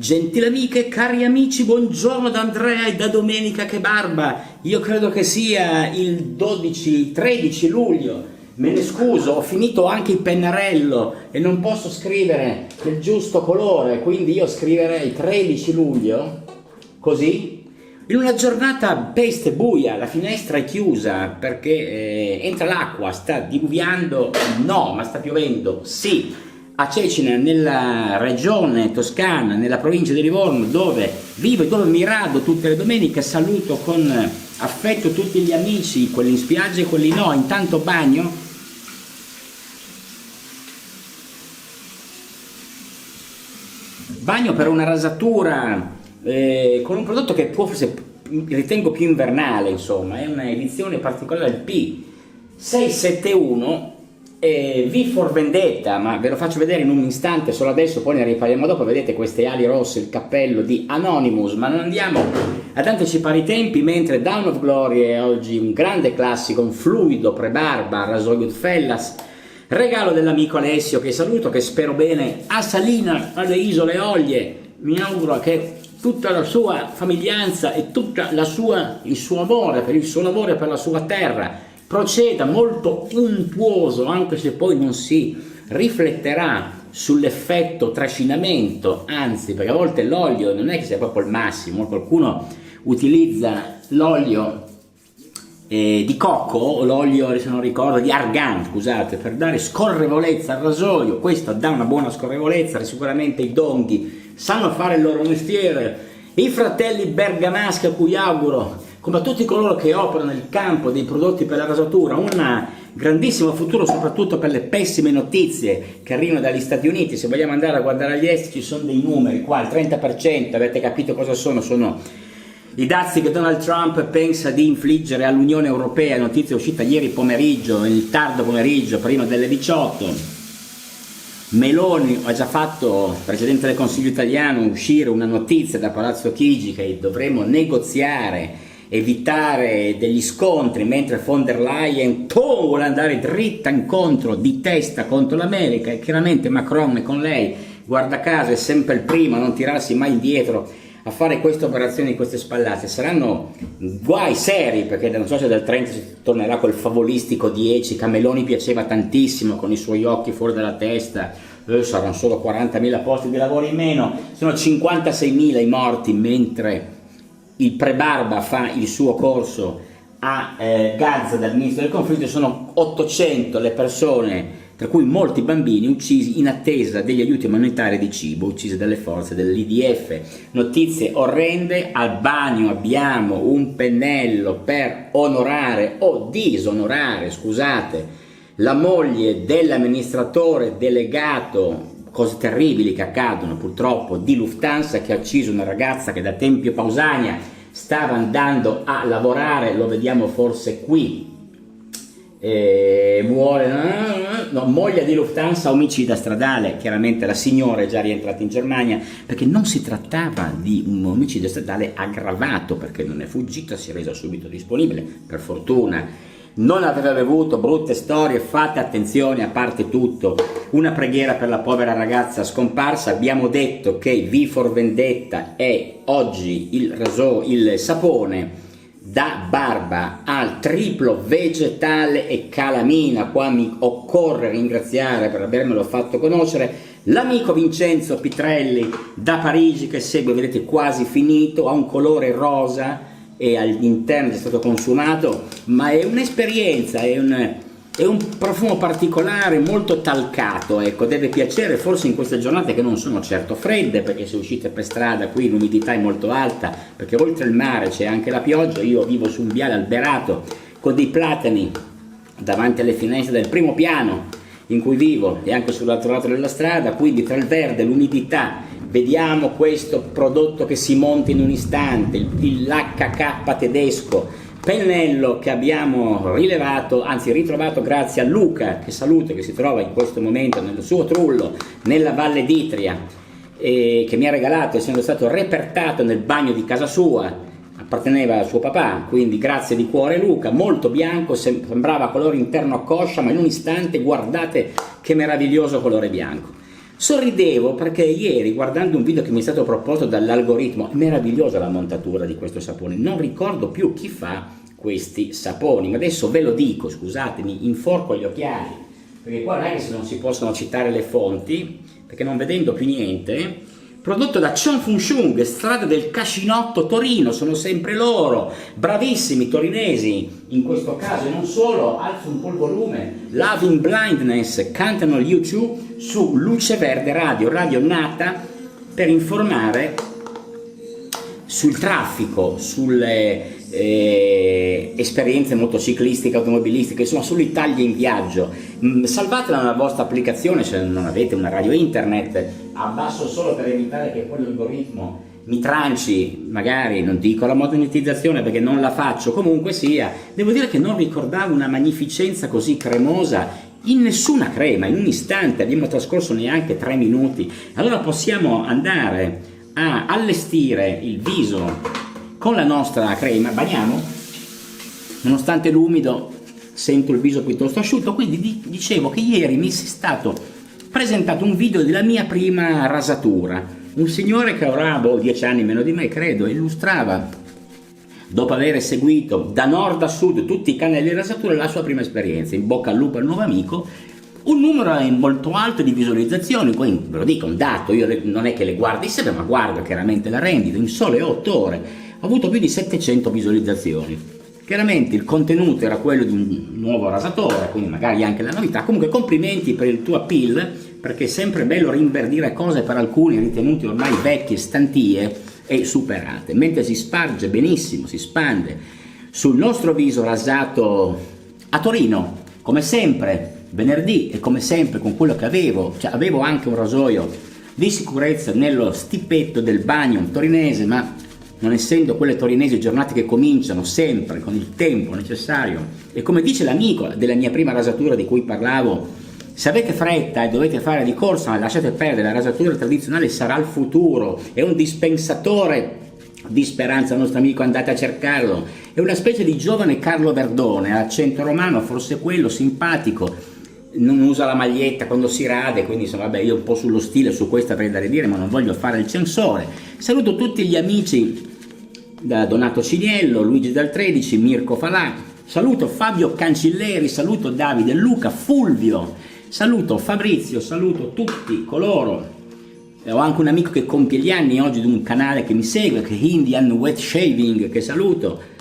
Gentili amiche e cari amici, buongiorno da Andrea e da Domenica Che Barba. Io credo che sia il 13 luglio, me ne scuso, ho finito anche il pennarello e non posso scrivere del giusto colore, quindi io scriverei 13 luglio, così. In una giornata peste buia, la finestra è chiusa perché entra l'acqua, sta diluviando, no, ma sta piovendo, sì. A Cecina, nella regione toscana, nella provincia di Livorno, dove vivo e dove mi rado tutte le domeniche, saluto con affetto tutti gli amici, quelli in spiaggia e quelli no. Intanto bagno per una rasatura con un prodotto che forse ritengo più invernale, insomma, è una edizione particolare del P671 V for Vendetta, ma ve lo faccio vedere in un istante, solo adesso, poi ne riparliamo dopo. Vedete queste ali rosse, il cappello di Anonymous, ma non andiamo ad anticipare i tempi, mentre Dawn of Glory è oggi un grande classico, un fluido pre-barba, rasoio Goodfellas, regalo dell'amico Alessio, che saluto, che spero bene a Salina, alle Isole Eolie. Mi auguro che tutta la sua famiglianza e tutta il suo amore per il suo lavoro e per la sua terra proceda molto untuoso, anche se poi non si rifletterà sull'effetto trascinamento, anzi, perché a volte l'olio non è che sia proprio il massimo. Qualcuno utilizza l'olio di cocco o l'olio, se non ricordo, di argan, scusate, per dare scorrevolezza al rasoio. Questo dà una buona scorrevolezza, sicuramente i donghi sanno fare il loro mestiere. I fratelli bergamaschi, a cui auguro, come a tutti coloro che operano nel campo dei prodotti per la rasatura, un grandissimo futuro, soprattutto per le pessime notizie che arrivano dagli Stati Uniti. Se vogliamo andare a guardare agli esteri, ci sono dei numeri qua, il 30%, avete capito cosa sono? Sono i dazi che Donald Trump pensa di infliggere all'Unione Europea. Notizia uscita ieri pomeriggio, il tardo pomeriggio, prima delle 18. Meloni ha già fatto, Presidente del Consiglio italiano, uscire una notizia da Palazzo Chigi che dovremo negoziare, evitare degli scontri, mentre von der Leyen vuole andare dritta incontro, di testa contro l'America, e chiaramente Macron con lei, guarda caso, è sempre il primo a non tirarsi mai indietro a fare queste operazioni, queste spallate. Saranno guai seri, perché non so se dal 30 si tornerà quel favolistico 10 che a Meloni piaceva tantissimo, con i suoi occhi fuori dalla testa. Saranno solo 40.000 posti di lavoro in meno, sono 56.000 i morti, mentre il pre-barba fa il suo corso a Gaza dal ministro del conflitto. Sono 800 le persone, tra cui molti bambini, uccisi in attesa degli aiuti umanitari di cibo, uccisi dalle forze dell'IDF. Notizie orrende. Al bagno abbiamo un pennello per onorare o disonorare, scusate, la moglie dell'amministratore delegato, cose terribili che accadono purtroppo, di Lufthansa, che ha ucciso una ragazza che da Tempio Pausania stava andando a lavorare, lo vediamo forse qui, muore, no, moglie di Lufthansa, omicida stradale. Chiaramente la signora è già rientrata in Germania, perché non si trattava di un omicidio stradale aggravato, perché non è fuggita, si è resa subito disponibile, per fortuna non aveva bevuto. Brutte storie, fate attenzione. A parte tutto, una preghiera per la povera ragazza scomparsa. Abbiamo detto che V for Vendetta è oggi il sapone da barba al triplo vegetale e calamina. Qua mi occorre ringraziare, per avermelo fatto conoscere, l'amico Vincenzo Pitrelli da Parigi, che segue, vedete, quasi finito, ha un colore rosa e all'interno è stato consumato, ma è un'esperienza, è un profumo particolare, molto talcato, ecco, deve piacere forse in queste giornate che non sono certo fredde, perché se uscite per strada qui l'umidità è molto alta, perché oltre il mare c'è anche la pioggia. Io vivo su un viale alberato con dei platani davanti alle finestre del primo piano in cui vivo e anche sull'altro lato della strada, quindi tra il verde e l'umidità vediamo questo prodotto che si monta in un istante, l'HK tedesco, pennello che abbiamo rilevato, anzi ritrovato grazie a Luca, che saluto, che si trova in questo momento nel suo trullo nella Valle d'Itria, che mi ha regalato, essendo stato repertato nel bagno di casa sua, apparteneva al suo papà, quindi grazie di cuore Luca. Molto bianco, sembrava colore interno a coscia, ma in un istante guardate che meraviglioso colore bianco. Sorridevo perché ieri, guardando un video che mi è stato proposto dall'algoritmo, è meravigliosa la montatura di questo sapone, non ricordo più chi fa questi saponi, ma adesso ve lo dico, scusatemi, inforco gli occhiali, perché qua non è che non si possono citare le fonti, perché non vedendo più niente. Prodotto da Chong Fung Chung, strada del Cascinotto, Torino, sono sempre loro, bravissimi torinesi, in questo caso, e non solo. Alzo un po' il volume. Loving Blindness cantano gli U2 su Luce Verde Radio, radio nata per informare sul traffico, sulle esperienze motociclistiche, automobilistiche, insomma sull'Italia in viaggio. Salvatela nella vostra applicazione se non avete una radio internet, abbasso solo per evitare che poi l'algoritmo mi tranci, magari non dico la monetizzazione perché non la faccio, comunque sia, devo dire che non ricordavo una magnificenza così cremosa in nessuna crema, in un istante, abbiamo trascorso neanche 3 minuti, allora possiamo andare a allestire il viso con la nostra crema, bagniamo, nonostante l'umido sento il viso piuttosto asciutto, quindi dicevo che ieri mi è stato presentato un video della mia prima rasatura, un signore che avrà 10 anni meno di me credo, illustrava, dopo aver seguito da nord a sud tutti i canali di rasatura, la sua prima esperienza. In bocca al lupo al nuovo amico, un numero molto alto di visualizzazioni, poi ve lo dico, un dato, io non è che le guardi sempre, ma guardo chiaramente la rendita, in sole 8 ore ho avuto più di 700 visualizzazioni. Chiaramente il contenuto era quello di un nuovo rasatore, quindi magari anche la novità. Comunque complimenti per il tuo appeal, perché è sempre bello rinverdire cose per alcuni ritenuti ormai vecchie, stantie e superate, mentre si sparge benissimo, si spande sul nostro viso rasato a Torino, come sempre, venerdì, e come sempre con quello che avevo, cioè avevo anche un rasoio di sicurezza nello stipetto del bagno torinese, ma non essendo quelle torinesi giornate che cominciano sempre con il tempo necessario, e come dice l'amico della mia prima rasatura di cui parlavo, se avete fretta e dovete fare di corsa, lasciate perdere, la rasatura tradizionale sarà il futuro, è un dispensatore di speranza, il nostro amico, andate a cercarlo, è una specie di giovane Carlo Verdone, accento romano, forse quello, simpatico, non usa la maglietta quando si rade, quindi insomma vabbè, io un po' sullo stile su questa avrei da ridire, ma non voglio fare il censore. Saluto tutti gli amici da Donato Ciniello, Luigi Dal 13, Mirko Falà, saluto Fabio Cancilleri, saluto Davide Luca, Fulvio, saluto Fabrizio, saluto tutti coloro. Ho anche un amico che compie gli anni oggi di un canale che mi segue, che è Indian Wet Shaving, che saluto.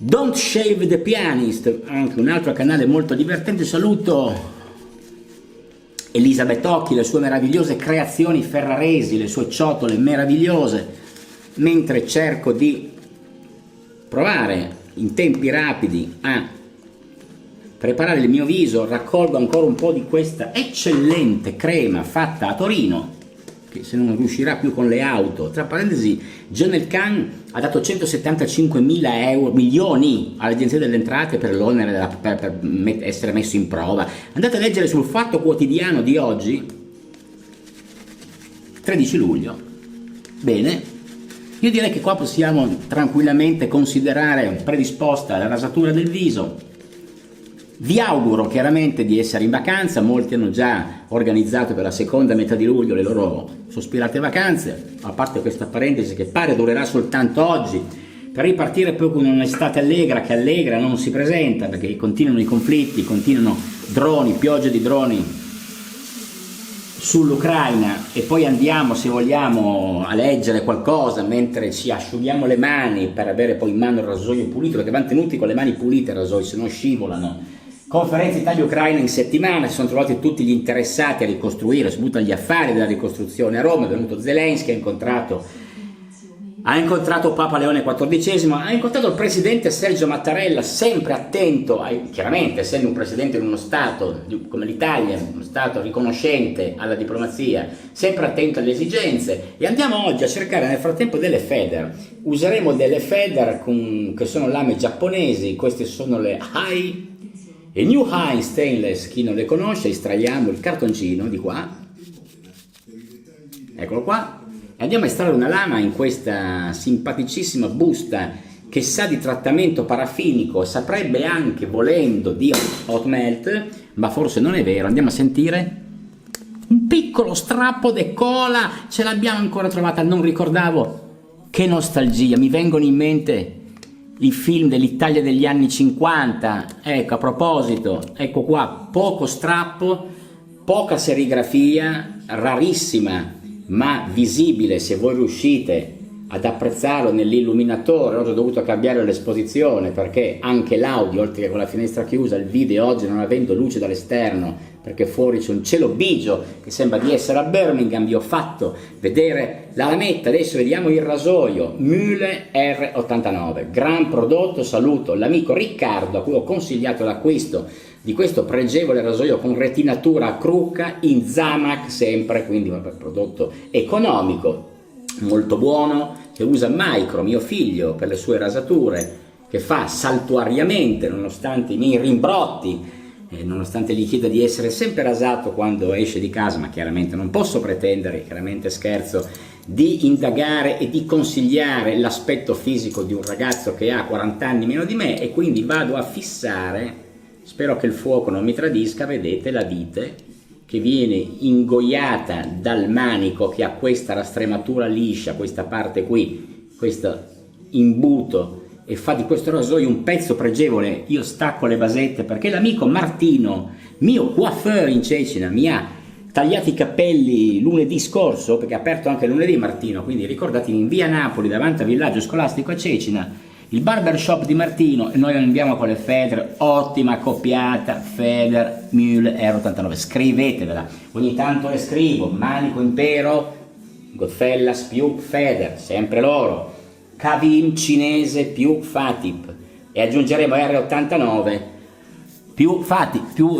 Don't Shave the Pianist, anche un altro canale molto divertente, saluto Elisabeth Occhi, le sue meravigliose creazioni ferraresi, le sue ciotole meravigliose, mentre cerco di provare in tempi rapidi a preparare il mio viso, raccolgo ancora un po' di questa eccellente crema fatta a Torino, che se non riuscirà più con le auto, tra parentesi, Jonel Khan ha dato 175.000 milioni all'Agenzia delle Entrate per l'onere per essere messo in prova. Andate a leggere sul Fatto Quotidiano di oggi, 13 luglio. Bene, io direi che qua possiamo tranquillamente considerare predisposta la rasatura del viso. Vi auguro chiaramente di essere in vacanza, molti hanno già organizzato per la seconda metà di luglio le loro sospirate vacanze, a parte questa parentesi che pare durerà soltanto oggi, per ripartire poi con un'estate allegra che allegra non si presenta, perché continuano i conflitti, continuano droni, piogge di droni sull'Ucraina, e poi andiamo, se vogliamo, a leggere qualcosa mentre ci asciughiamo le mani per avere poi in mano il rasoio pulito, perché vanno tenuti con le mani pulite i rasoi, se no scivolano. Conferenza Italia-Ucraina in settimana, si sono trovati tutti ggli interessati a ricostruire, soprattutto agli affari della ricostruzione a Roma, è venuto Zelensky, ha incontrato Papa Leone XIV, ha incontrato il presidente Sergio Mattarella, sempre attento, chiaramente essendo un presidente di uno Stato come l'Italia, uno Stato riconoscente alla diplomazia, sempre attento alle esigenze, e andiamo oggi a cercare nel frattempo delle Feder. Useremo delle Feder che sono lame giapponesi, queste sono le New High Stainless, chi non le conosce, estraiamo il cartoncino di qua, eccolo qua, e andiamo a estrarre una lama in questa simpaticissima busta che sa di trattamento paraffinico, saprebbe anche, volendo, di hot melt, ma forse non è vero. Andiamo a sentire. piccolo strappo de cola, ce l'abbiamo ancora trovata, non ricordavo. Che nostalgia, mi vengono in mente i film dell'Italia degli anni 50, ecco, a proposito, ecco qua, poco strappo, poca serigrafia, rarissima ma visibile se voi riuscite ad apprezzarlo nell'illuminatore. Oggi ho dovuto cambiare l'esposizione perché anche l'audio, oltre che con la finestra chiusa, il video oggi non avendo luce dall'esterno perché fuori c'è un cielo bigio che sembra di essere a Birmingham, vi ho fatto vedere la lametta. Adesso vediamo il rasoio Mühle R89, gran prodotto. Saluto l'amico Riccardo a cui ho consigliato l'acquisto di questo pregevole rasoio con retinatura a crucca in Zamac sempre, quindi un prodotto economico molto buono, che usa Micro, mio figlio, per le sue rasature, che fa saltuariamente nonostante i miei rimbrotti, nonostante gli chieda di essere sempre rasato quando esce di casa, ma chiaramente non posso pretendere, chiaramente scherzo, di indagare e di consigliare l'aspetto fisico di un ragazzo che ha 40 anni meno di me, e quindi vado a fissare, spero che il fuoco non mi tradisca, vedete la vite che viene ingoiata dal manico che ha questa rastrematura liscia, questa parte qui, questo imbuto, e fa di questo rasoio un pezzo pregevole. Io stacco le basette perché l'amico Martino, mio coiffeur in Cecina, mi ha tagliato i capelli lunedì scorso, perché è aperto anche lunedì Martino, quindi ricordatevi, in via Napoli davanti al villaggio scolastico a Cecina, il barbershop di Martino, e noi andiamo con le Feder, ottima coppiata, Feder Mühle R89, scrivetevela, ogni tanto le scrivo, Manico Impero, Godfellas più Feder, sempre loro, Kavim cinese più Fatip, e aggiungeremo R89 più Fatip più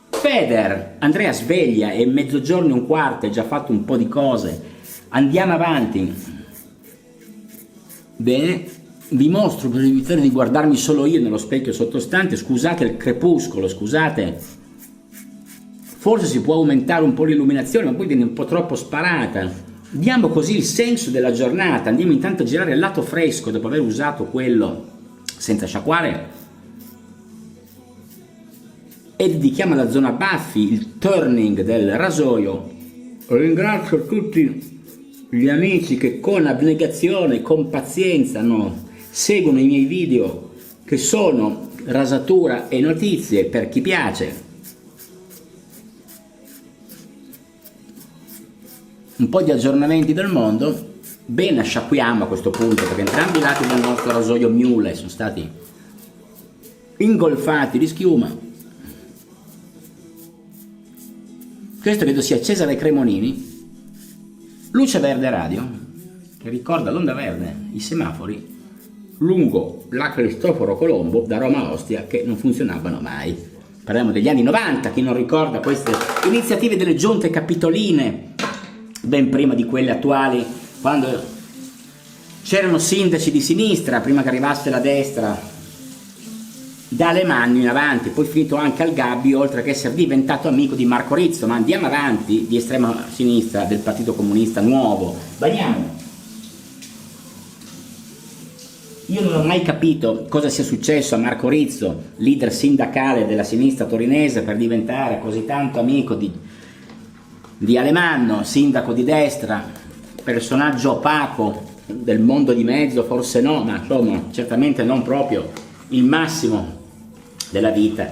Feder. Andrea sveglia, è mezzogiorno e un quarto, hai già fatto un po' di cose. Andiamo avanti. Bene, vi mostro, per evitare di guardarmi solo io nello specchio sottostante, scusate il crepuscolo, scusate, forse si può aumentare un po' l'illuminazione, ma poi viene un po' troppo sparata. Diamo così il senso della giornata. Andiamo intanto a girare il lato fresco dopo aver usato quello senza sciacquare, e dedichiamo alla zona baffi il turning del rasoio. Ringrazio tutti gli amici che con abnegazione, con pazienza seguono i miei video, che sono rasatura e notizie per chi piace. Un po' di aggiornamenti del mondo. Bene, sciacquiamo a questo punto perché entrambi i lati del nostro rasoio Mühle sono stati ingolfati di schiuma. Questo credo sia Cesare Cremonini. Luce verde radio, che ricorda l'onda verde, i semafori lungo la Cristoforo Colombo da Roma a Ostia, che non funzionavano mai. Parliamo degli anni 90, chi non ricorda queste iniziative delle giunte capitoline, ben prima di quelle attuali, quando c'erano sindaci di sinistra, prima che arrivasse la destra, da Alemanno in avanti, poi finito anche al Gabbio, oltre che essere diventato amico di Marco Rizzo. Ma andiamo avanti, di estrema sinistra del Partito Comunista Nuovo. Vediamo. Io non ho mai capito cosa sia successo a Marco Rizzo, leader sindacale della sinistra torinese, per diventare così tanto amico di Alemanno, sindaco di destra, personaggio opaco del mondo di mezzo, forse no, ma insomma certamente non proprio il massimo della vita.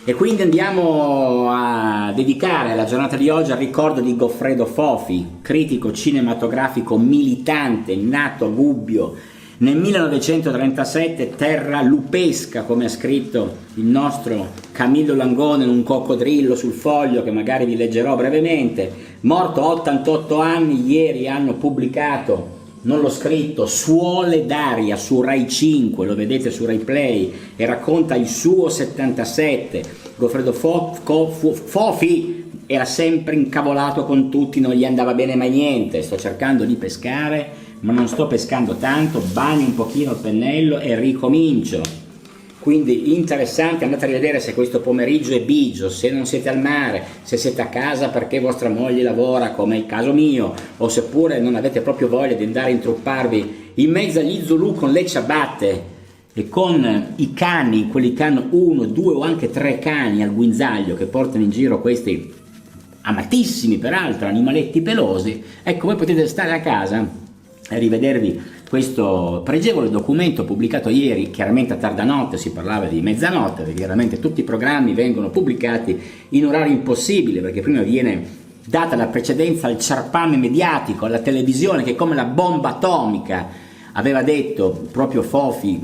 E quindi andiamo a dedicare la giornata di oggi al ricordo di Goffredo Fofi, critico cinematografico militante, nato a Gubbio nel 1937, terra lupesca, come ha scritto il nostro Camillo Langone in Un coccodrillo sul Foglio, che magari vi leggerò brevemente. Morto a 88 anni, ieri hanno pubblicato, non l'ho scritto, Suole d'aria su Rai 5, lo vedete su Rai Play, e racconta il suo 77. Goffredo Fofi era sempre incavolato con tutti, non gli andava bene mai niente. Sto cercando di pescare, ma non sto pescando tanto, bagno un pochino il pennello e ricomincio. Quindi interessante, andate a rivedere se questo pomeriggio è bigio, se non siete al mare, se siete a casa perché vostra moglie lavora, come è il caso mio, o seppure non avete proprio voglia di andare a intrupparvi in mezzo agli Zulu con le ciabatte, e con i cani, quelli che hanno 1, 2 o anche 3 cani al guinzaglio, che portano in giro questi amatissimi peraltro animaletti pelosi, ecco, voi potete stare a casa e rivedervi questo pregevole documento pubblicato ieri, chiaramente a tarda notte, si parlava di mezzanotte, perché chiaramente tutti i programmi vengono pubblicati in orari impossibili, perché prima viene data la precedenza al ciarpame mediatico, alla televisione, che come la bomba atomica, aveva detto proprio Fofi,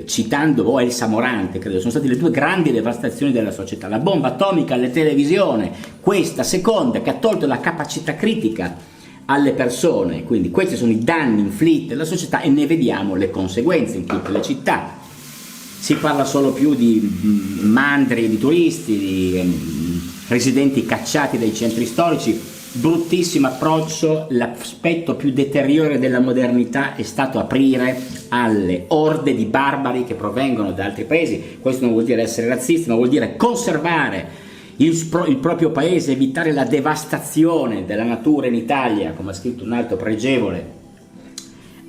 citando Elsa Morante, credo, sono state le due grandi devastazioni della società, la bomba atomica alla televisione, questa seconda che ha tolto la capacità critica alle persone, quindi questi sono i danni inflitti alla società e ne vediamo le conseguenze in tutte le città. Si parla solo più di mandri, di turisti, di residenti cacciati dai centri storici. Bruttissimo approccio. L'aspetto più deteriore della modernità è stato aprire alle orde di barbari che provengono da altri paesi. Questo non vuol dire essere razzisti, ma vuol dire conservare il proprio paese, evitare la devastazione della natura in Italia, come ha scritto un altro pregevole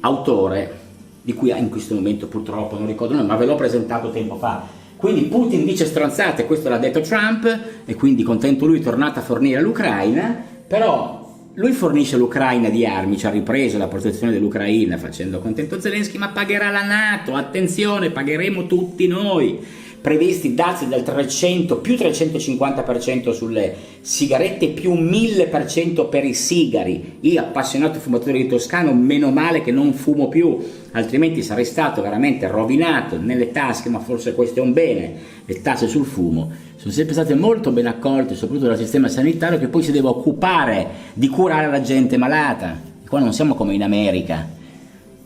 autore, di cui in questo momento purtroppo non ricordo il nome, ma ve l'ho presentato tempo fa. Quindi Putin dice stronzate, questo l'ha detto Trump, e quindi contento lui, è tornato a fornire all'Ucraina, però lui fornisce l'Ucraina di armi, ci ha ripreso la protezione dell'Ucraina facendo contento Zelensky, ma pagherà la NATO, attenzione, pagheremo tutti noi. Previsti dazi del 300 più 350% sulle sigarette, più 1000% per i sigari. Io, appassionato fumatore di Toscano, meno male che non fumo più, altrimenti sarei stato veramente rovinato nelle tasche, ma forse questo è un bene. Le tasse sul fumo sono sempre state molto ben accolte, soprattutto dal sistema sanitario, che poi si deve occupare di curare la gente malata. Qua non siamo come in America,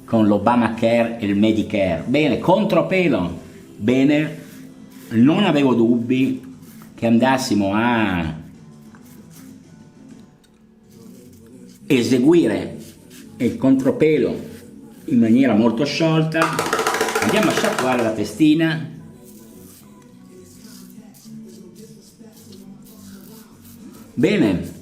con l'Obamacare e il Medicare. Bene, contropelo, bene. Non avevo dubbi che andassimo a eseguire il contropelo in maniera molto sciolta. Andiamo a sciacquare la testina. Bene.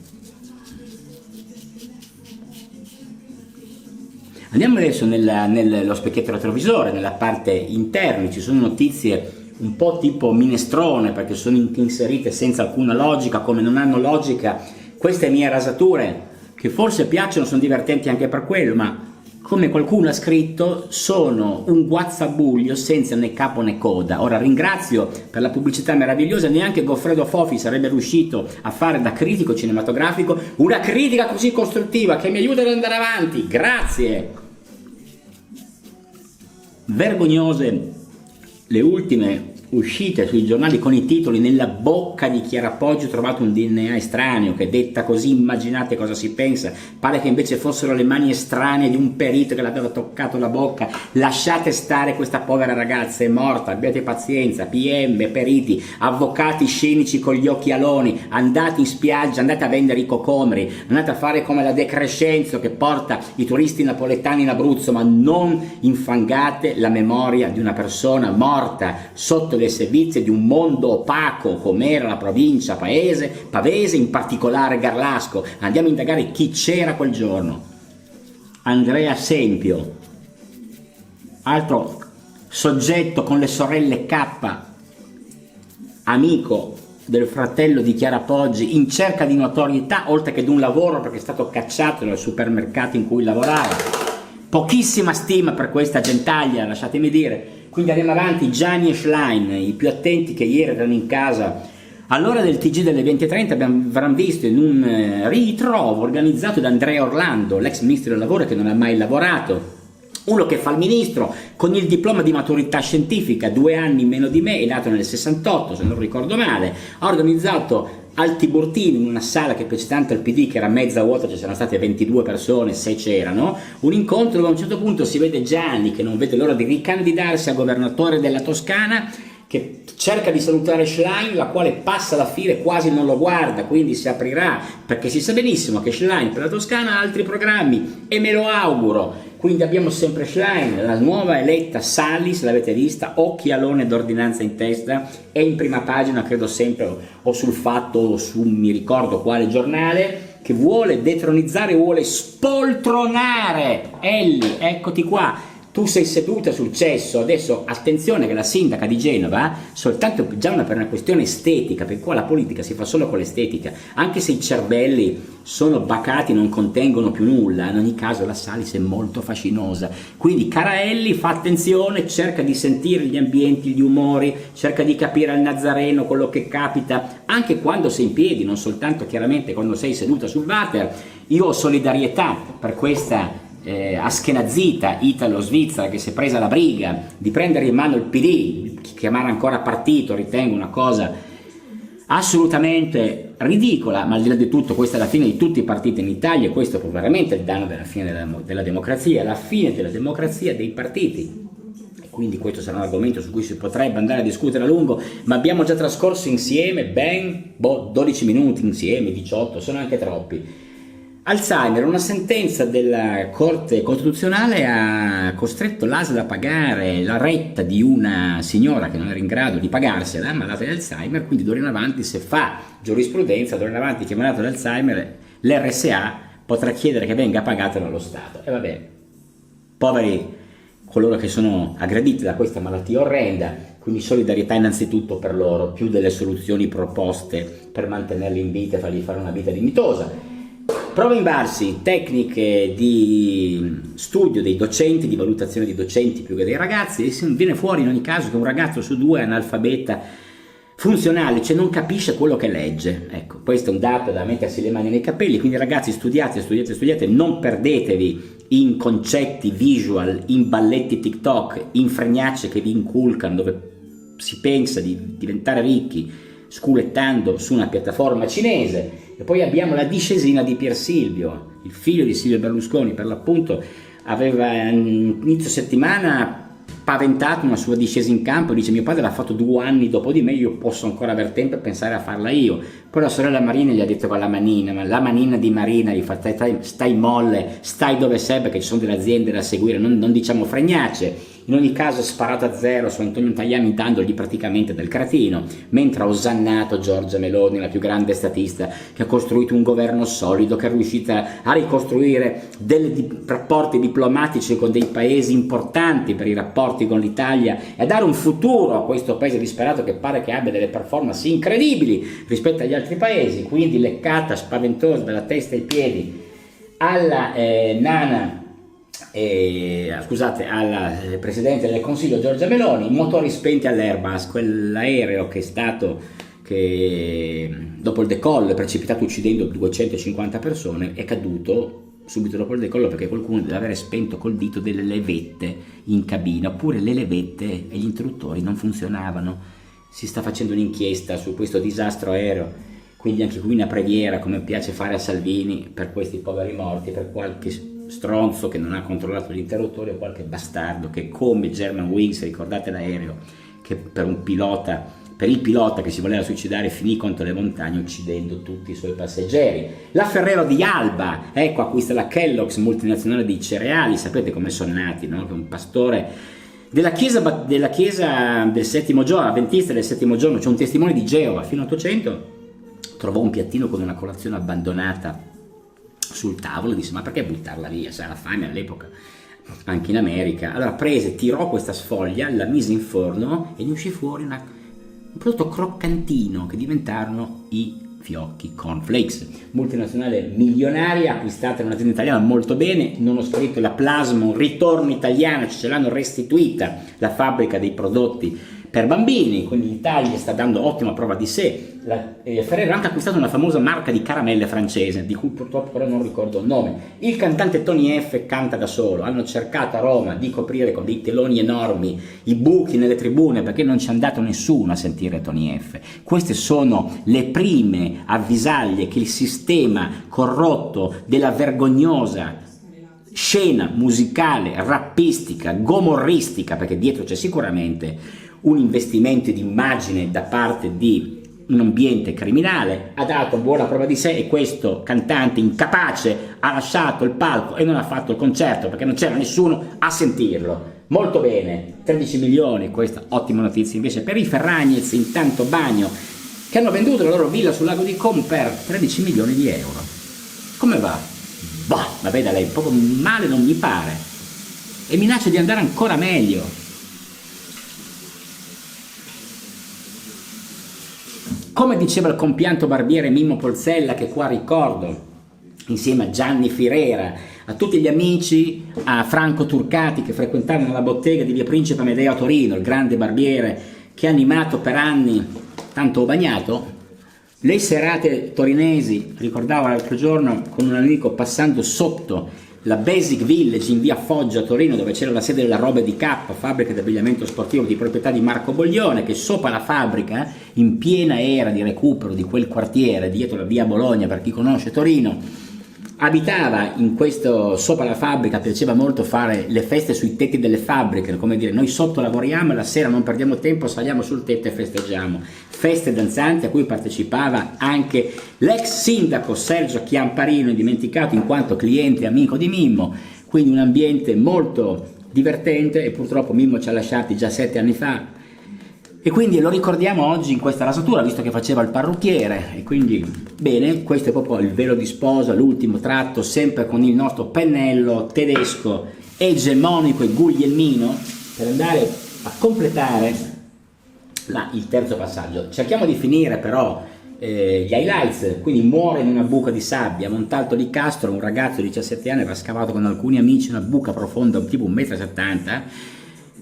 Andiamo adesso nello specchietto retrovisore, nella parte interna. Ci sono notizie un po' tipo minestrone, perché sono inserite senza alcuna logica, come non hanno logica queste mie rasature, che forse piacciono, sono divertenti anche per quello, ma come qualcuno ha scritto sono un guazzabuglio senza né capo né coda. Ora ringrazio per la pubblicità meravigliosa, neanche Goffredo Fofi sarebbe riuscito a fare da critico cinematografico una critica così costruttiva che mi aiuta ad andare avanti, grazie. Vergognose le ultime uscite sui giornali con i titoli: nella bocca di Chiara Poggi ho trovato un DNA estraneo, che detta così immaginate cosa si pensa, pare che invece fossero le mani estranee di un perito che l'aveva toccato la bocca. Lasciate stare, questa povera ragazza è morta, abbiate pazienza. PM, periti, avvocati scenici con gli occhialoni, andate in spiaggia, andate a vendere i cocomeri, andate a fare come la De Crescenzo che porta i turisti napoletani in Abruzzo, ma non infangate la memoria di una persona morta sotto le sevizie di un mondo opaco come era la provincia pavese, in particolare Garlasco. Andiamo a indagare chi c'era quel giorno. Andrea Sempio, altro soggetto con le sorelle K, amico del fratello di Chiara Poggi, in cerca di notorietà oltre che di un lavoro, perché è stato cacciato dal supermercato in cui lavorava. Pochissima stima per questa gentaglia, lasciatemi dire. Quindi andiamo avanti. Gianni e Schlein, i più attenti che ieri erano in casa all'ora del TG delle 20:30 avranno visto in un ritrovo organizzato da Andrea Orlando, l'ex ministro del lavoro che non ha mai lavorato, uno che fa il ministro con il diploma di maturità scientifica, 2 anni meno di me, è nato nel 68 se non ricordo male, ha organizzato al Tiburtino, in una sala che piace tanto al PD, che era mezza vuota, ci sono state 22 persone, se c'erano, un incontro dove a un certo punto si vede Gianni che non vede l'ora di ricandidarsi a governatore della Toscana, che cerca di salutare Schlein, la quale passa la fila e quasi non lo guarda, quindi si aprirà, perché si sa benissimo che Schlein per la Toscana ha altri programmi e me lo auguro. Quindi abbiamo sempre Schlein, la nuova eletta Sally, se l'avete vista, occhialone d'ordinanza in testa, è in prima pagina, credo sempre, o sul Fatto o su mi ricordo quale giornale, che vuole detronizzare, vuole spoltronare Elli, eccoti qua. tu sei seduta sul cesso, adesso attenzione che la sindaca di Genova, soltanto già per una questione estetica, per cui la politica si fa solo con l'estetica, anche se i cervelli sono bacati, non contengono più nulla, in ogni caso la Salis è molto fascinosa, quindi Caraelli fa attenzione, cerca di sentire gli ambienti, gli umori, cerca di capire al Nazareno quello che capita, anche quando sei in piedi, non soltanto chiaramente quando sei seduta sul water. Io ho solidarietà per questa askenazita italo-svizzera che si è presa la briga di prendere in mano il PD, chiamare ancora partito, ritengo una cosa assolutamente ridicola, ma al di là di tutto questa è la fine di tutti i partiti in Italia, e questo è veramente il danno della fine della democrazia, la fine della democrazia dei partiti. E quindi questo sarà un argomento su cui si potrebbe andare a discutere a lungo, ma abbiamo già trascorso insieme ben 12 minuti insieme, 18, sono anche troppi. Alzheimer, una sentenza della Corte Costituzionale ha costretto l'ASL a pagare la retta di una signora che non era in grado di pagarsela, malata di Alzheimer, quindi d'ora in avanti, se fa giurisprudenza, d'ora in avanti chi è malato di Alzheimer, l'RSA potrà chiedere che venga pagato dallo Stato. E vabbè, poveri coloro che sono aggrediti da questa malattia orrenda, quindi solidarietà innanzitutto per loro, più delle soluzioni proposte per mantenerli in vita e fargli fare una vita dignitosa. Prove inversi, tecniche di studio dei docenti, di valutazione dei docenti più che dei ragazzi, e viene fuori in ogni caso che un ragazzo su due è analfabeta funzionale, cioè non capisce quello che legge. Ecco, questo è un dato da mettersi le mani nei capelli, quindi ragazzi studiate, studiate, studiate, non perdetevi in concetti visual, in balletti TikTok, in fregnacce che vi inculcano dove si pensa di diventare ricchi sculettando su una piattaforma cinese. E poi abbiamo la discesina di Pier Silvio, il figlio di Silvio Berlusconi, per l'appunto aveva inizio settimana paventato una sua discesa in campo, dice mio padre l'ha fatto 2 anni dopo di me, io posso ancora aver tempo e pensare a farla io. Poi la sorella Marina gli ha detto con la manina, ma la manina di Marina gli fa stai molle, stai dove sei perché ci sono delle aziende da seguire, non diciamo fregnacce. In ogni caso sparato a zero su Antonio Tajani dandogli praticamente del cretino, mentre ha osannato Giorgia Meloni, la più grande statista, che ha costruito un governo solido, che è riuscita a ricostruire dei rapporti diplomatici con dei paesi importanti per i rapporti con l'Italia e a dare un futuro a questo paese disperato che pare che abbia delle performance incredibili rispetto agli altri paesi. Quindi leccata spaventosa dalla testa ai piedi alla alla Presidente del Consiglio Giorgia Meloni, motori spenti all'Airbus, quell'aereo che dopo il decollo è precipitato uccidendo 250 persone, è caduto subito dopo il decollo perché qualcuno deve avere spento col dito delle levette in cabina, oppure le levette e gli interruttori non funzionavano. Si sta facendo un'inchiesta su questo disastro aereo, quindi anche qui una preghiera, come piace fare a Salvini, per questi poveri morti, per qualche stronzo che non ha controllato gli interruttori o qualche bastardo che, come Germanwings, ricordate l'aereo che per il pilota che si voleva suicidare finì contro le montagne uccidendo tutti i suoi passeggeri. La Ferrero di Alba, ecco, acquista la Kellogg's, multinazionale dei cereali, sapete come sono nati, no? Che un pastore della chiesa del settimo giorno, avventista del settimo giorno, c'è un testimone di Geova, fino all'800 trovò un piattino con una colazione abbandonata sul tavolo, disse ma perché buttarla via, sai la fame all'epoca anche in America. Allora tirò questa sfoglia, la mise in forno e ne uscì fuori un prodotto croccantino che diventarono i fiocchi cornflakes. Multinazionale milionaria, acquistata in un'azienda italiana molto bene, non ho scritto la Plasmon, ritorno italiano, ce l'hanno restituita la fabbrica dei prodotti per bambini, quindi l'Italia sta dando ottima prova di sé. Ferrero ha anche acquistato una famosa marca di caramelle francese, di cui purtroppo però non ricordo il nome. Il cantante Tony F canta da solo, hanno cercato a Roma di coprire con dei teloni enormi i buchi nelle tribune perché non ci è andato nessuno a sentire Tony F. Queste sono le prime avvisaglie che il sistema corrotto della vergognosa scena musicale, rappistica, gomorristica, perché dietro c'è sicuramente un investimento di immagine da parte di un ambiente criminale, ha dato buona prova di sé e questo cantante incapace ha lasciato il palco e non ha fatto il concerto perché non c'era nessuno a sentirlo. Molto bene, 13 milioni, questa ottima notizia invece per i Ferragnez, intanto Bagno, che hanno venduto la loro villa sul lago di Como per 13 milioni di euro. Come va? Bah, vabbè, da lei, proprio male non mi pare. e minaccia di andare ancora meglio. Come diceva il compianto barbiere Mimmo Polzella, che qua ricordo, insieme a Gianni Firera, a tutti gli amici, a Franco Turcati che frequentavano la bottega di via Principe Amedeo a Torino, il grande barbiere che ha animato per anni Tanto Bagnato, le serate torinesi. Ricordavo l'altro giorno con un amico, passando sotto la Basic Village in via Foggia a Torino, dove c'era la sede della Robe di K, fabbrica di abbigliamento sportivo di proprietà di Marco Boglione, che sopra la fabbrica, in piena era di recupero di quel quartiere dietro la via Bologna, per chi conosce Torino, abitava in questo, sopra la fabbrica. Piaceva molto fare le feste sui tetti delle fabbriche, come dire, noi sotto lavoriamo e la sera non perdiamo tempo, saliamo sul tetto e festeggiamo. Feste danzanti a cui partecipava anche l'ex sindaco Sergio Chiamparino, dimenticato in quanto cliente e amico di Mimmo, quindi un ambiente molto divertente, e purtroppo Mimmo ci ha lasciati già 7 anni fa. E quindi lo ricordiamo oggi in questa rasatura, visto che faceva il parrucchiere. E quindi, bene, questo è proprio il velo di sposa, l'ultimo tratto, sempre con il nostro pennello tedesco egemonico e guglielmino, per andare a completare il terzo passaggio. Cerchiamo di finire però gli highlights. Quindi muore in una buca di sabbia, Montalto di Castro, un ragazzo di 17 anni, aveva scavato con alcuni amici una buca profonda tipo 1,70 m,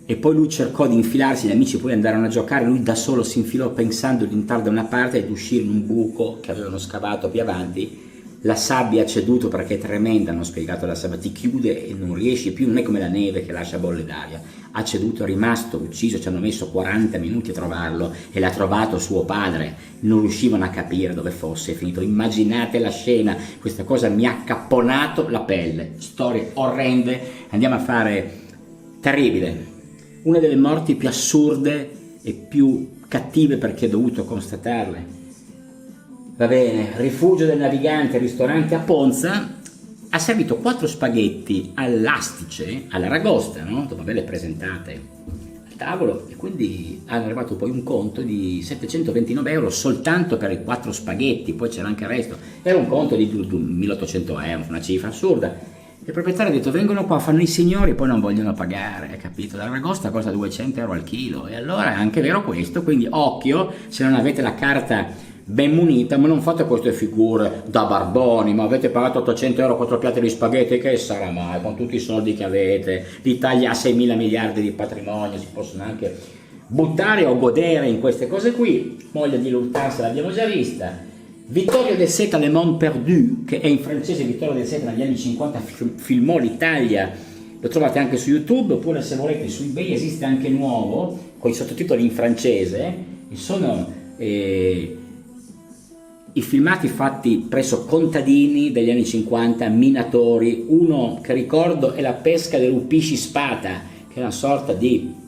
e poi lui cercò di infilarsi, gli amici poi andarono a giocare, lui da solo si infilò pensando di entrare da una parte ed uscire in un buco che avevano scavato più avanti. La sabbia ha ceduto perché è tremenda, hanno spiegato, la sabbia ti chiude e non riesci più, non è come la neve che lascia bolle d'aria. Ha ceduto, è rimasto ucciso, ci hanno messo 40 minuti a trovarlo e l'ha trovato suo padre, non riuscivano a capire dove fosse, è finito. Immaginate la scena, questa cosa mi ha capponato la pelle, storie orrende. Andiamo a fare terribile. Una delle morti più assurde e più cattive per chi ha dovuto constatarle. Va bene, rifugio del navigante, ristorante a Ponza, ha servito 4 spaghetti all'astice, all'aragosta, no? Dopo averle presentate al tavolo, e quindi hanno arrivato poi un conto di 729 euro soltanto per i 4 spaghetti, poi c'era anche il resto, era un conto di 1800 euro, una cifra assurda. Il proprietario ha detto: vengono qua, fanno i signori e poi non vogliono pagare, hai capito? L'aragosta costa 200 euro al chilo, e allora è anche vero questo, quindi occhio, se non avete la carta ben munita, ma non fate queste figure da barboni, ma avete pagato 800 euro 4 piatti di spaghetti, che sarà mai, con tutti i soldi che avete, l'Italia ha 6.000 miliardi di patrimonio, si possono anche buttare o godere in queste cose qui. Moglie di Lufthansa l'abbiamo già vista. Vittorio De Seta, Le Monde Perdu, che è in francese. Vittorio De Seta negli anni 50 filmò l'Italia, lo trovate anche su YouTube, oppure se volete su eBay esiste anche nuovo, con i sottotitoli in francese, e sono i filmati fatti presso contadini degli anni 50, minatori. Uno che ricordo è La pesca dei rupisci spada, che è una sorta di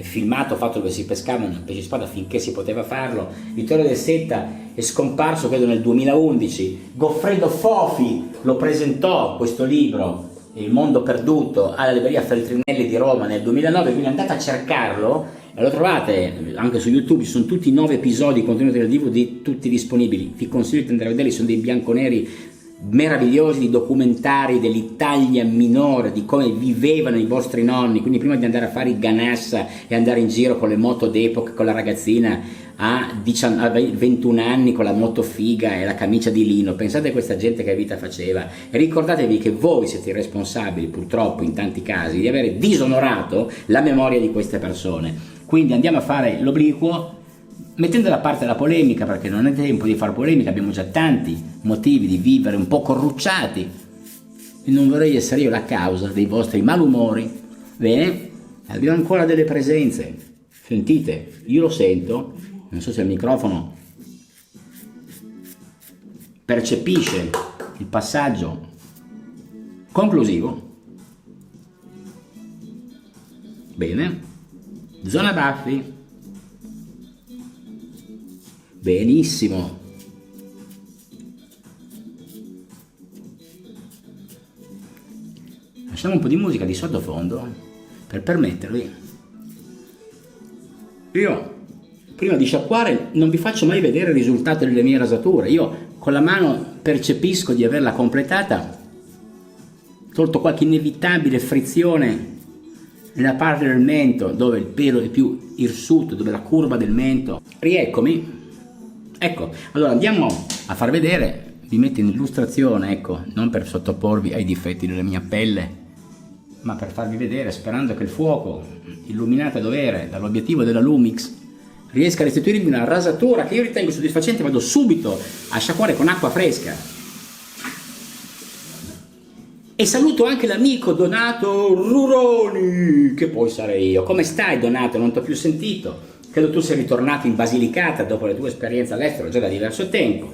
filmato fatto dove si pescavano pesci spada finché si poteva farlo. Vittorio De Seta è scomparso credo nel 2011. Goffredo Fofi lo presentò questo libro, Il mondo perduto, alla libreria Feltrinelli di Roma nel 2009, quindi andate a cercarlo e lo trovate anche su YouTube. Ci sono tutti i 9 episodi contenuti nel DVD, tutti disponibili. Vi consiglio di andare a vederli, sono dei bianconeri meravigliosi, di documentari dell'Italia minore, di come vivevano i vostri nonni. Quindi prima di andare a fare i ganassa e andare in giro con le moto d'epoca, con la ragazzina a 21 anni con la moto figa e la camicia di lino, pensate a questa gente che vita faceva, e ricordatevi che voi siete i responsabili, purtroppo in tanti casi, di avere disonorato la memoria di queste persone. Quindi andiamo a fare l'obliquo, mettendo da parte la polemica, perché non è tempo di fare polemica, abbiamo già tanti motivi di vivere un po' corrucciati e non vorrei essere io la causa dei vostri malumori. Bene, abbiamo ancora delle presenze, sentite, io lo sento, non so se il microfono percepisce il passaggio conclusivo. Bene, zona baffi, benissimo. Lasciamo un po' di musica di sottofondo per permettervi. Io prima di sciacquare non vi faccio mai vedere il risultato delle mie rasature, io con la mano percepisco di averla completata, tolto qualche inevitabile frizione nella parte del mento dove il pelo è più irsuto, dove la curva del mento. Rieccomi. Ecco, allora andiamo a far vedere, vi metto in illustrazione, ecco, non per sottoporvi ai difetti della mia pelle, ma per farvi vedere, sperando che il fuoco, illuminato a dovere dall'obiettivo della Lumix, riesca a restituirmi una rasatura che io ritengo soddisfacente. Vado subito a sciacquare con acqua fresca. E saluto anche l'amico Donato Ruroni, che poi sarei io. Come stai, Donato? Non ti ho più sentito. Credo tu sia ritornato in Basilicata dopo le tue esperienze all'estero già da diverso tempo.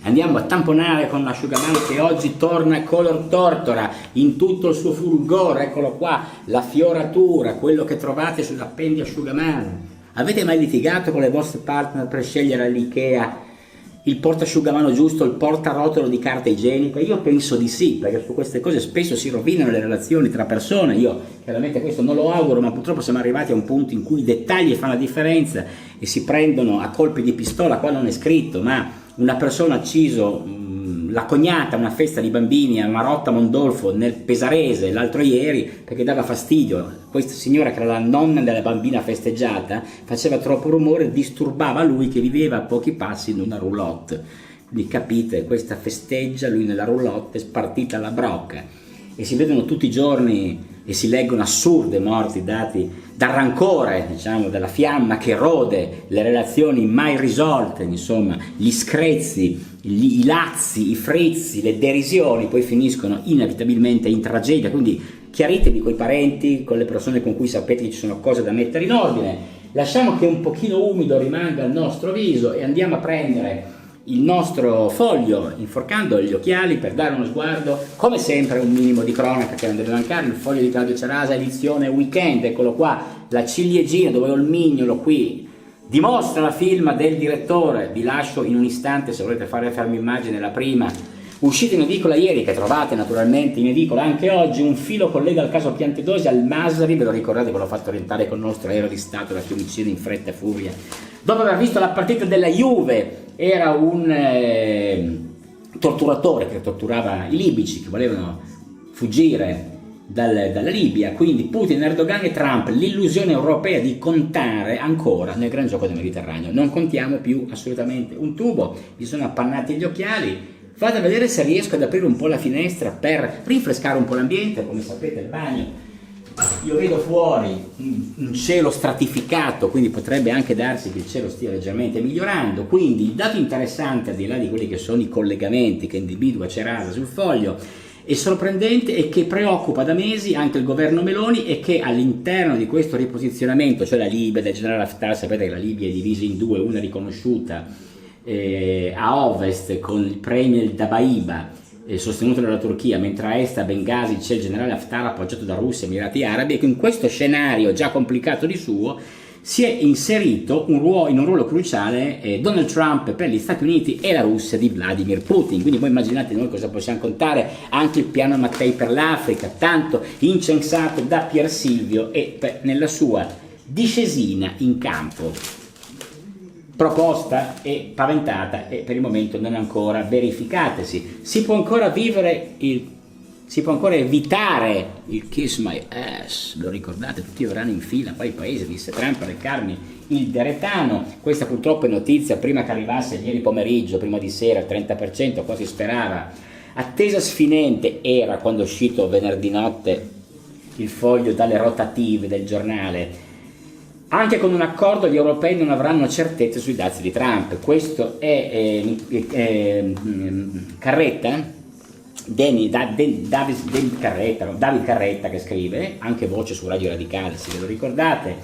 Andiamo a tamponare con l'asciugamano che oggi torna Color Tortora in tutto il suo fulgore. Eccolo qua, la fioratura, quello che trovate sull'appendi asciugamano. Avete mai litigato con le vostre partner per scegliere all'Ikea il portasciugamano giusto, il portarotolo di carta igienica? Io penso di sì, perché su queste cose spesso si rovinano le relazioni tra persone. Io chiaramente questo non lo auguro, ma purtroppo siamo arrivati a un punto in cui i dettagli fanno la differenza e si prendono a colpi di pistola. Qua non è scritto, ma una persona ha ucciso la cognata a una festa di bambini a Marotta Mondolfo nel Pesarese l'altro ieri perché dava fastidio. Questa signora, che era la nonna della bambina festeggiata, faceva troppo rumore, disturbava lui che viveva a pochi passi in una roulotte. Quindi capite, questa festeggia, lui nella roulotte, spartita alla brocca, e si vedono tutti i giorni e si leggono assurde morti dati dal rancore, diciamo, dalla fiamma che rode le relazioni mai risolte, insomma, gli screzi, i lazzi, i frizzi, le derisioni poi finiscono inevitabilmente in tragedia. Quindi chiaritevi coi parenti, con le persone con cui sapete che ci sono cose da mettere in ordine. Lasciamo che un pochino umido rimanga il nostro viso e andiamo a prendere il nostro foglio, inforcando gli occhiali per dare uno sguardo, come sempre un minimo di cronaca che non deve mancare. Il foglio di Claudio Cerasa, edizione weekend, eccolo qua, la ciliegina dove ho il mignolo qui, dimostra la firma del direttore. Vi lascio in un istante, se volete fare fermo immagine, la prima uscita in edicola ieri, che trovate naturalmente in edicola anche oggi. Un filo collega il caso Piantedosi al Masri, ve lo ricordate che l'ho fatto orientare con il nostro aereo di Stato da Fiumicino in fretta e furia, dopo aver visto la partita della Juve. Era un torturatore che torturava i libici che volevano fuggire dalla Libia. Quindi Putin, Erdogan e Trump, l'illusione europea di contare ancora nel gran gioco del Mediterraneo. Non contiamo più assolutamente un tubo, mi sono appannati gli occhiali. Vado a vedere se riesco ad aprire un po' la finestra per rinfrescare un po' l'ambiente. Come sapete, il bagno, io vedo fuori un cielo stratificato, quindi potrebbe anche darsi che il cielo stia leggermente migliorando. Quindi il dato interessante, al di là di quelli che sono i collegamenti che individua Cerasa sul foglio, e sorprendente, e che preoccupa da mesi anche il governo Meloni, e che all'interno di questo riposizionamento, cioè la Libia del generale Haftar, sapete che la Libia è divisa in due, una riconosciuta a ovest con il premier Dabaiba, sostenuto dalla Turchia, mentre a est a Bengasi c'è il generale Haftar appoggiato da Russia e Emirati Arabi. E in questo scenario già complicato di suo si è inserito in un ruolo cruciale Donald Trump per gli Stati Uniti e la Russia di Vladimir Putin. Quindi voi immaginate noi cosa possiamo contare. Anche il piano Mattei per l'Africa, tanto incensato da Pier Silvio e nella sua discesina in campo, proposta e paventata e per il momento non ancora verificatesi. Si può ancora evitare il kiss my ass, lo ricordate? Tutti verranno in fila poi il paese, disse Trump, a recarmi il deretano. Questa purtroppo è notizia prima che arrivasse ieri pomeriggio, prima di sera, il 30%, quasi sperava. Attesa sfinente era quando è uscito venerdì notte il foglio dalle rotative del giornale. Anche con un accordo gli europei non avranno certezze sui dazi di Trump. Questo è Carretta, David Carretta, che scrive, anche voce su Radio Radicale, se ve lo ricordate.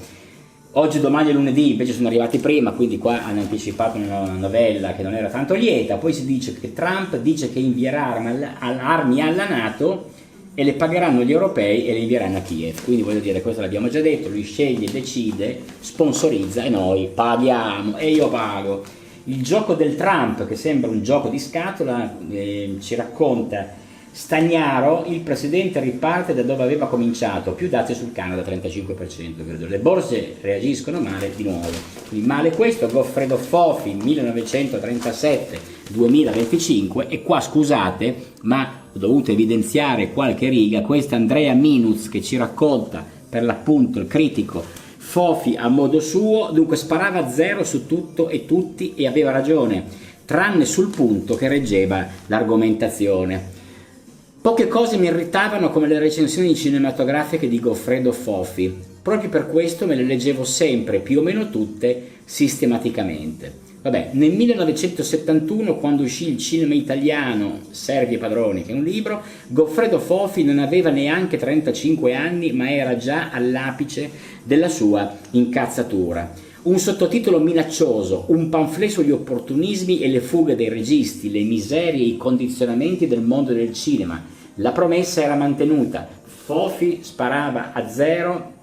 Oggi, domani e lunedì invece sono arrivati prima, quindi qua hanno anticipato una novella che non era tanto lieta. Poi si dice che Trump dice che invierà armi alla NATO e le pagheranno gli europei e le invieranno a Kiev. Quindi voglio dire, questo l'abbiamo già detto, lui sceglie, decide, sponsorizza e noi paghiamo, e io pago. Il gioco del Trump, che sembra un gioco di scatola, ci racconta Stagnaro, il presidente riparte da dove aveva cominciato, più dazi sul Canada, 35%, credo. Le borse reagiscono male di nuovo. Quindi male questo, Goffredo Fofi, 1937-2025, e qua scusate, ma ho dovuto evidenziare qualche riga. Questa Andrea Minuz che ci racconta per l'appunto il critico Fofi a modo suo, dunque sparava a zero su tutto e tutti e aveva ragione, tranne sul punto che reggeva l'argomentazione. Poche cose mi irritavano come le recensioni cinematografiche di Goffredo Fofi, proprio per questo me le leggevo sempre, più o meno tutte, sistematicamente. Vabbè, nel 1971, quando uscì il cinema italiano, Servi e Padroni, che è un libro, Goffredo Fofi non aveva neanche 35 anni, ma era già all'apice della sua incazzatura. Un sottotitolo minaccioso, un pamphlet sugli opportunismi e le fughe dei registi, le miserie e i condizionamenti del mondo del cinema. La promessa era mantenuta, Fofi sparava a zero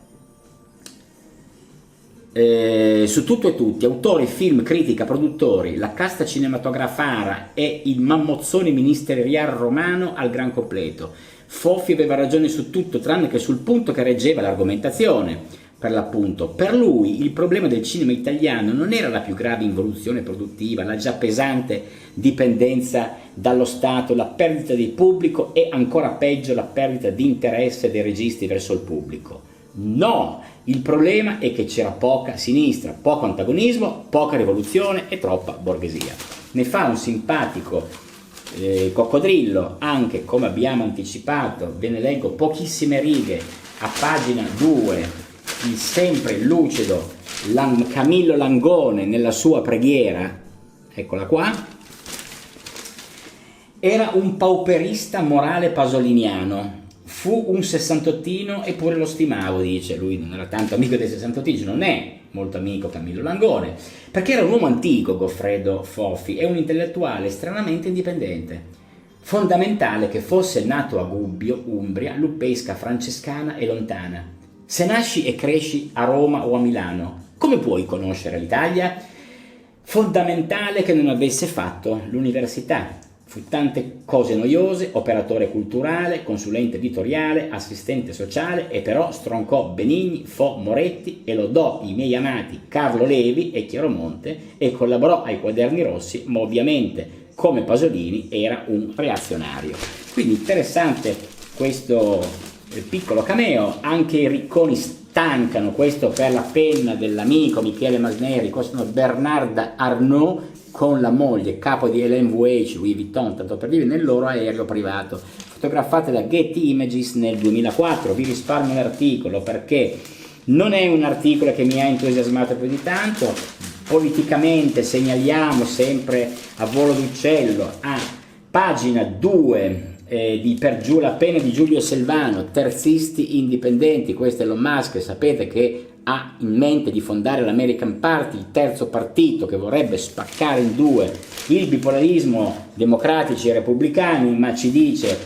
su tutto e tutti, autori, film, critica, produttori, la casta cinematografara e il mammozzone ministeriale romano al gran completo. Fofi aveva ragione su tutto tranne che sul punto che reggeva l'argomentazione, per l'appunto. Per lui il problema del cinema italiano non era la più grave involuzione produttiva, la già pesante dipendenza dallo Stato, la perdita di pubblico e ancora peggio la perdita di interesse dei registi verso il pubblico. No, il problema è che c'era poca sinistra, poco antagonismo, poca rivoluzione e troppa borghesia. Ne fa un simpatico coccodrillo anche, come abbiamo anticipato, ve ne leggo pochissime righe a pagina 2, il sempre lucido Camillo Langone nella sua preghiera, eccola qua. Era un pauperista morale pasoliniano. Fu un sessantottino eppure lo stimavo, dice. Lui non era tanto amico dei sessantottini, non è molto amico Camillo Langone, perché era un uomo antico Goffredo Fofi, è un intellettuale estremamente indipendente. Fondamentale che fosse nato a Gubbio, Umbria, luppesca, francescana e lontana. Se nasci e cresci a Roma o a Milano, come puoi conoscere l'Italia? Fondamentale che non avesse fatto l'università. Fu tante cose noiose, operatore culturale, consulente editoriale, assistente sociale e però stroncò Benigni, Fo, Moretti e lodò i miei amati Carlo Levi e Chiaromonte e collaborò ai Quaderni Rossi, ma ovviamente come Pasolini era un reazionario. Quindi interessante questo piccolo cameo, anche i ricconi stancano, questo per la penna dell'amico Michele Masneri, questo è Bernard Arnault, con la moglie, capo di LVMH, Louis Vuitton, tanto per dire, nel loro aereo privato, fotografate da Getty Images nel 2004. Vi risparmio l'articolo perché non è un articolo che mi ha entusiasmato più di tanto. Politicamente segnaliamo sempre a volo d'uccello a pagina 2 per giù la pena di Giulio Selvano, terzisti indipendenti. Questo è Elon Musk, sapete che ha in mente di fondare l'American Party, il terzo partito che vorrebbe spaccare in due il bipolarismo democratici e repubblicani, ma ci dice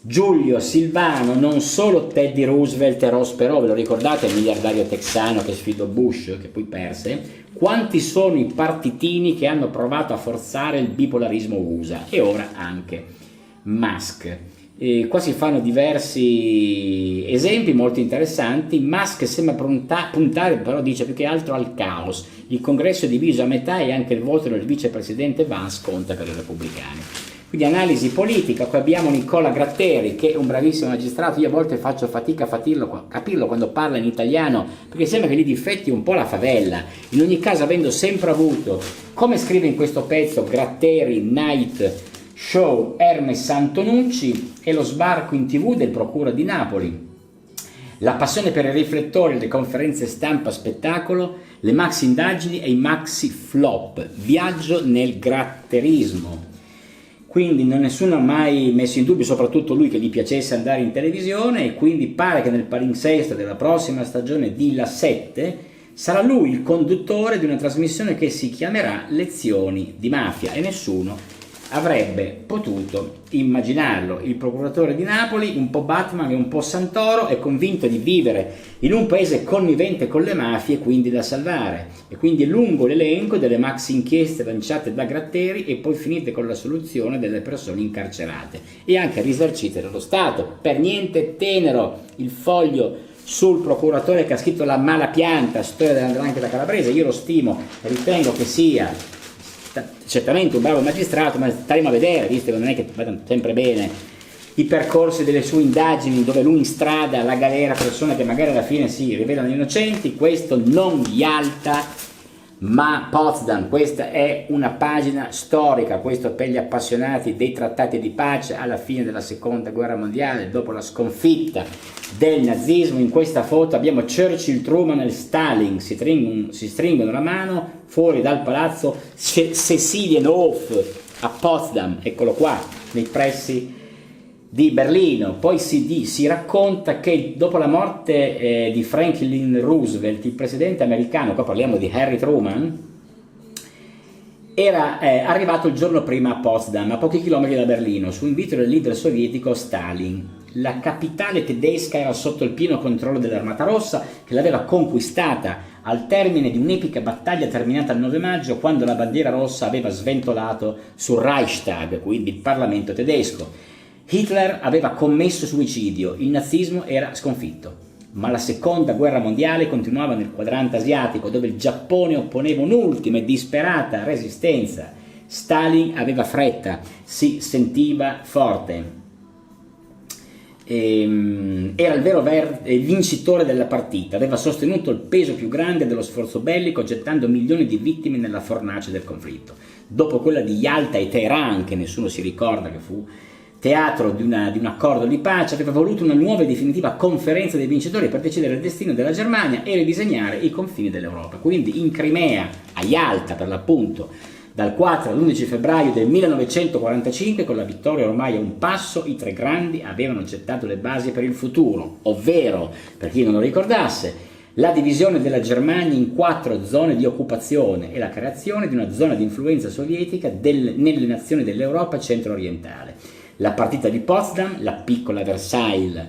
Giulio Silvano, non solo Teddy Roosevelt e Ross Perot, ve lo ricordate, il miliardario texano che sfidò Bush, che poi perse, quanti sono i partitini che hanno provato a forzare il bipolarismo USA, e ora anche Musk. E qua si fanno diversi esempi molto interessanti. Musk sembra puntare, però dice più che altro al caos. Il congresso è diviso a metà e anche il voto del vicepresidente Vance conta per i repubblicani. Quindi analisi politica. Qui abbiamo Nicola Gratteri, che è un bravissimo magistrato. Io a volte faccio fatica a capirlo quando parla in italiano, perché sembra che gli difetti un po' la favella. In ogni caso, avendo sempre avuto, come scrive in questo pezzo Gratteri, Night Show, Hermes Antonucci, e lo sbarco in TV del Procura di Napoli, la passione per i riflettori, le conferenze stampa, spettacolo, le maxi indagini e i maxi flop, viaggio nel gratterismo. Quindi nessuno ha mai messo in dubbio, soprattutto lui, che gli piacesse andare in televisione, e quindi pare che nel palinsesto della prossima stagione di La 7 sarà lui il conduttore di una trasmissione che si chiamerà Lezioni di Mafia, e nessuno avrebbe potuto immaginarlo. Il procuratore di Napoli, un po' Batman e un po' Santoro, è convinto di vivere in un paese connivente con le mafie e quindi da salvare, e quindi è lungo l'elenco delle maxi inchieste lanciate da Gratteri e poi finite con la soluzione delle persone incarcerate e anche risarcite dallo Stato. Per niente tenero il foglio sul procuratore che ha scritto La Malapianta, storia dell''ndrangheta calabrese. Io lo stimo, ritengo che sia certamente un bravo magistrato, ma staremo a vedere, visto che non è che vada sempre bene i percorsi delle sue indagini, dove lui in strada, alla galera, persone che magari alla fine si rivelano innocenti. Questo non Yalta ma Potsdam. Questa è una pagina storica, questo per gli appassionati dei trattati di pace alla fine della seconda guerra mondiale, dopo la sconfitta del nazismo. In questa foto abbiamo Churchill, Truman e Stalin, si stringono la mano fuori dal palazzo Cecilienhof a Potsdam, eccolo qua, nei pressi di Berlino. Poi si racconta che dopo la morte di Franklin Roosevelt, il presidente americano, qua parliamo di Harry Truman, era arrivato il giorno prima a Potsdam, a pochi chilometri da Berlino, su invito del leader sovietico Stalin. La capitale tedesca era sotto il pieno controllo dell'Armata Rossa, che l'aveva conquistata al termine di un'epica battaglia terminata il 9 maggio, quando la bandiera rossa aveva sventolato sul Reichstag, quindi il Parlamento tedesco. Hitler aveva commesso suicidio, il nazismo era sconfitto, ma la seconda guerra mondiale continuava nel quadrante asiatico, dove il Giappone opponeva un'ultima e disperata resistenza. Stalin aveva fretta, si sentiva forte. Era il vero vincitore della partita, aveva sostenuto il peso più grande dello sforzo bellico, gettando milioni di vittime nella fornace del conflitto. Dopo quella di Yalta e Teheran, che nessuno si ricorda che fu teatro di un accordo di pace, aveva voluto una nuova e definitiva conferenza dei vincitori per decidere il destino della Germania e ridisegnare i confini dell'Europa. Quindi in Crimea, a Yalta per l'appunto, dal 4 all'11 febbraio del 1945, con la vittoria ormai a un passo, i tre grandi avevano gettato le basi per il futuro, ovvero, per chi non lo ricordasse, la divisione della Germania in 4 zone di occupazione e la creazione di una zona di influenza sovietica nelle nazioni dell'Europa centro-orientale. La partita di Potsdam, la piccola Versailles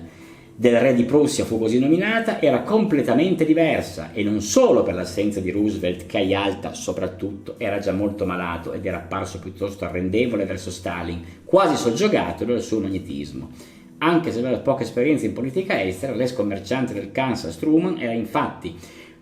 del re di Prussia fu così nominata, era completamente diversa, e non solo per l'assenza di Roosevelt, che a Yalta soprattutto era già molto malato ed era apparso piuttosto arrendevole verso Stalin, quasi soggiogato dal suo magnetismo. Anche se aveva poca esperienza in politica estera, l'ex commerciante del Kansas Truman era infatti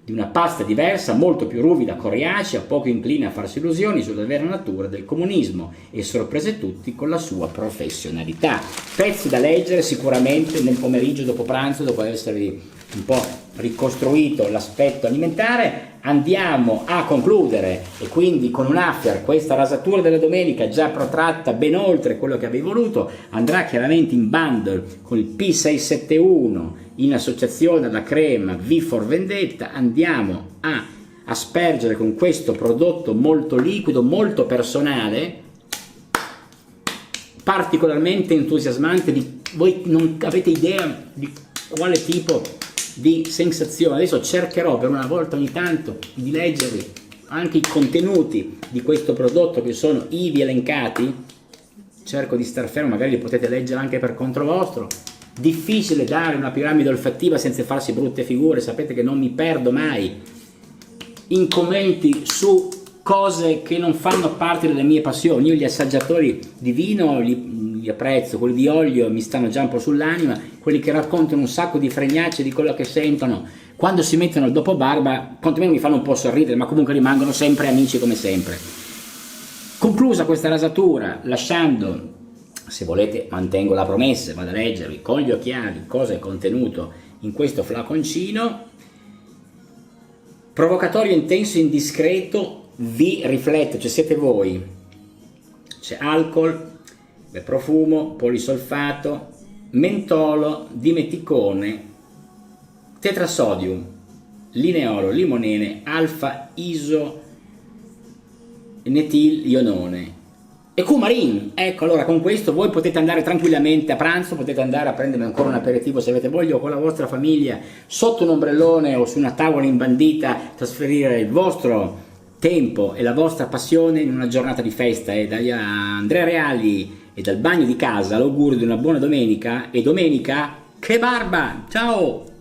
di una pasta diversa, molto più ruvida, coriacea, poco incline a farsi illusioni sulla vera natura del comunismo, e sorprese tutti con la sua professionalità. Pezzi da leggere sicuramente nel pomeriggio dopo pranzo, dopo esservi un po' ricostruito l'aspetto alimentare. Andiamo a concludere, e quindi con un after, questa rasatura della domenica già protratta ben oltre quello che avevo voluto, andrà chiaramente in bundle con il P671 in associazione alla crema V for Vendetta. Andiamo a aspergere con questo prodotto molto liquido, molto personale, particolarmente entusiasmante. Voi non avete idea di quale tipo di sensazione. Adesso cercherò per una volta ogni tanto di leggervi anche i contenuti di questo prodotto che sono ivi elencati. Cerco di star fermo, magari li potete leggere anche per conto vostro. Difficile dare una piramide olfattiva senza farsi brutte figure, sapete che non mi perdo mai in commenti su cose che non fanno parte delle mie passioni. Io gli assaggiatori di vino li apprezzo, quelli di olio mi stanno già un po' sull'anima, quelli che raccontano un sacco di fregnacce di quello che sentono, quando si mettono il dopo barba, quantomeno mi fanno un po' sorridere, ma comunque rimangono sempre amici come sempre. Conclusa questa rasatura, lasciando, se volete mantengo la promessa, vado a leggervi con gli occhiali cosa è contenuto in questo flaconcino. Provocatorio, intenso, indiscreto, vi riflette, cioè siete voi. C'è alcol, profumo, polisolfato, mentolo, dimeticone, tetrasodium, lineolo, limonene, alfa iso metilionone e cumarin. Ecco, allora con questo voi potete andare tranquillamente a pranzo, potete andare a prendervi ancora un aperitivo se avete voglia, o con la vostra famiglia sotto un ombrellone o su una tavola imbandita, trasferire il vostro tempo e la vostra passione in una giornata di festa. E da Andrea Reali e dal bagno di casa l'augurio di una buona domenica, e domenica che barba! Ciao!